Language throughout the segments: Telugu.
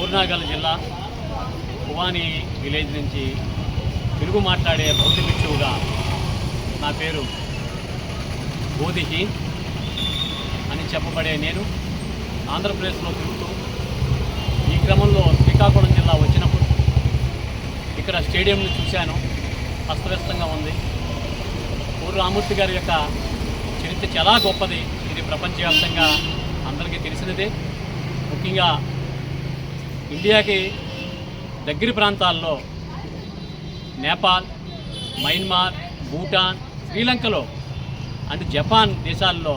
సూర్యాపేట జిల్లా భువాని విలేజ్ నుంచి తెలుగు మాట్లాడే బౌద్ధ భిక్షువుగా నా పేరు బోధిహి అని చెప్పబడే నేను ఆంధ్రప్రదేశ్లో తిరుగుతూ ఈ క్రమంలో శ్రీకాకుళం జిల్లా వచ్చినప్పుడు ఇక్కడ స్టేడియంను చూశాను. అస్తవ్యస్తంగా ఉంది. పూర్వ రామూర్తి గారి యొక్క చరిత్ర చాలా గొప్పది. ఇది ప్రపంచవ్యాప్తంగా అందరికీ తెలిసినదే. ముఖ్యంగా ఇండియాకి దగ్గర ప్రాంతాల్లో నేపాల్, మయన్మార్, భూటాన్, శ్రీలంకలో అండ్ జపాన్ దేశాల్లో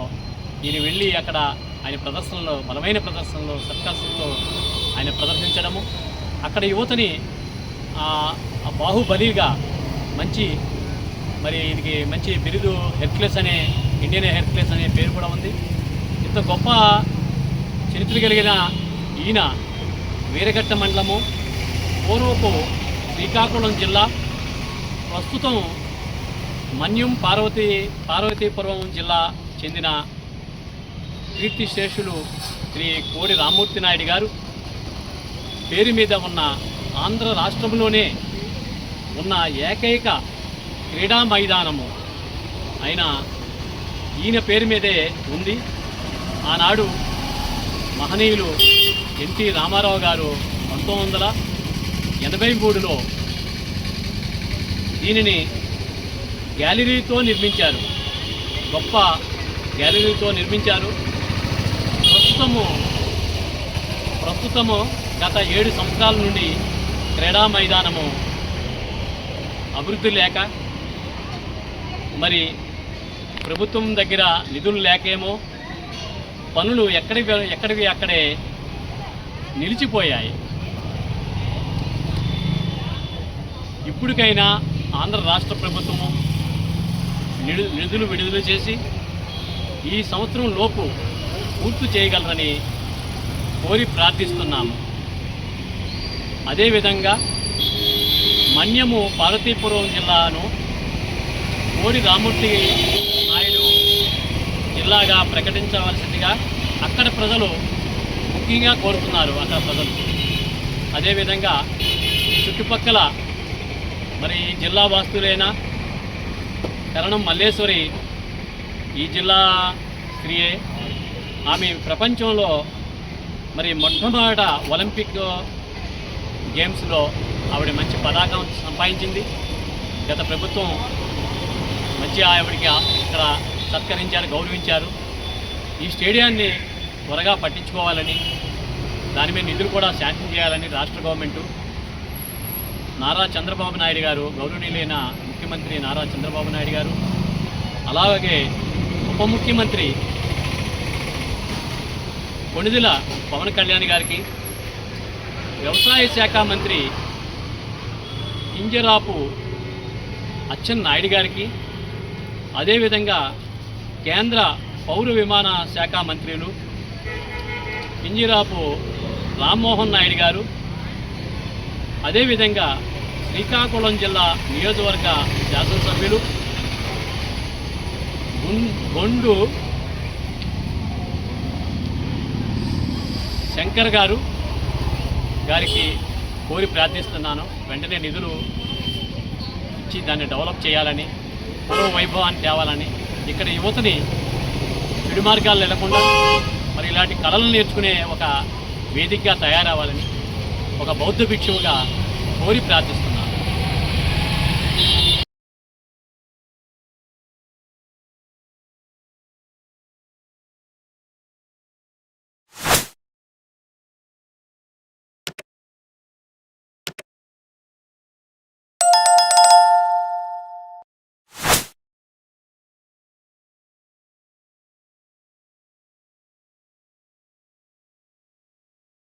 ఈయన వెళ్ళి అక్కడ ఆయన ప్రదర్శనలో బలమైన ప్రదర్శనలో సర్కస్తో ఆయన ప్రదర్శించడము, అక్కడ యువతని బాహుబలిగా మంచి దీనికి మంచి బిరుదు హెర్క్యులస్ అనే ఇండియన్ హెర్క్యులస్ అనే పేరు కూడా ఉంది. ఇంత గొప్ప చరిత్ర కలిగిన ఈయన వీరఘట్ట మండలము, పూర్వపు శ్రీకాకుళం జిల్లా, ప్రస్తుతం మన్యం పార్వతీపురం జిల్లా చెందిన కీర్తిశేషులు శ్రీ కోడి రామ్మూర్తి నాయుడు గారు పేరు మీద ఉన్న ఆంధ్ర రాష్ట్రంలోనే ఉన్న ఏకైక క్రీడా మైదానము అయిన ఈయన పేరు మీదే ఉంది. ఆనాడు మహనీయులు ఎన్టీ రామారావు గారు 1983లో దీనిని గ్యాలరీతో నిర్మించారు. గొప్ప గ్యాలరీతో నిర్మించారు. ప్రస్తుతము గత 7 సంవత్సరాల నుండి క్రీడా మైదానము అభివృద్ధి లేక మరి ప్రభుత్వం దగ్గర నిధులు లేకేమో పనులు ఎక్కడివి అక్కడే నిలిచిపోయాయి. ఇప్పటికైనా ఆంధ్ర రాష్ట్ర ప్రభుత్వము నిధులు విడుదల చేసి ఈ సంవత్సరం లోపు పూర్తి చేయగలరని కోరి ప్రార్థిస్తున్నాము. అదేవిధంగా మన్యము పార్వతీపురం జిల్లాను కోడి రామ్మూర్తి నాయుడు జిల్లాగా ప్రకటించవలసిందిగా అక్కడ ప్రజలు ముఖ్యంగా కోరుతున్నారు. అక్కడ ప్రజలు అదేవిధంగా చుట్టుపక్కల మరి జిల్లా వాస్తులైన కరణం మల్లేశ్వరి ఈ జిల్లా స్త్రీయే. ఆమె ప్రపంచంలో మరి మొట్టమొదట ఒలింపిక్ గేమ్స్లో ఆవిడ మంచి పతాకం సంపాదించింది. గత ప్రభుత్వం మంచి ఆవిడికి ఇక్కడ సత్కరించారు, గౌరవించారు. ఈ స్టేడియాన్ని త్వరగా పట్టించుకోవాలని, దాని మీద నిధులు కూడా శాంక్షన్ చేయాలని రాష్ట్ర గవర్నమెంటు నారా చంద్రబాబు నాయుడు గారు, గౌరవనీయులైన ముఖ్యమంత్రి నారా చంద్రబాబు నాయుడు గారు, అలాగే ఉప ముఖ్యమంత్రి కొణిదెల పవన్ కళ్యాణ్ గారికి, వ్యవసాయ శాఖ మంత్రి కింజరాపు అచ్చెన్నాయుడు గారికి, అదేవిధంగా కేంద్ర పౌర విమాన శాఖ మంత్రులు కింజరాపు రామ్మోహన్ నాయుడు గారు, అదేవిధంగా శ్రీకాకుళం జిల్లా నియోజకవర్గ శాసనసభ్యులు గొండు శంకర్ గారికి కోరి ప్రార్థిస్తున్నాను. వెంటనే నిధులు ఇచ్చి దాన్ని డెవలప్ చేయాలని, పూర్వ వైభవాన్ని తేవాలని, ఇక్కడ యువతని చెడు మార్గాలు వెళ్లకుండా మరి ఇలాంటి కళలను నేర్చుకునే ఒక వేదికగా తయారవ్వాలని ఒక బౌద్ధ భిక్షువుగా కోరి ప్రార్థిస్తున్నాను.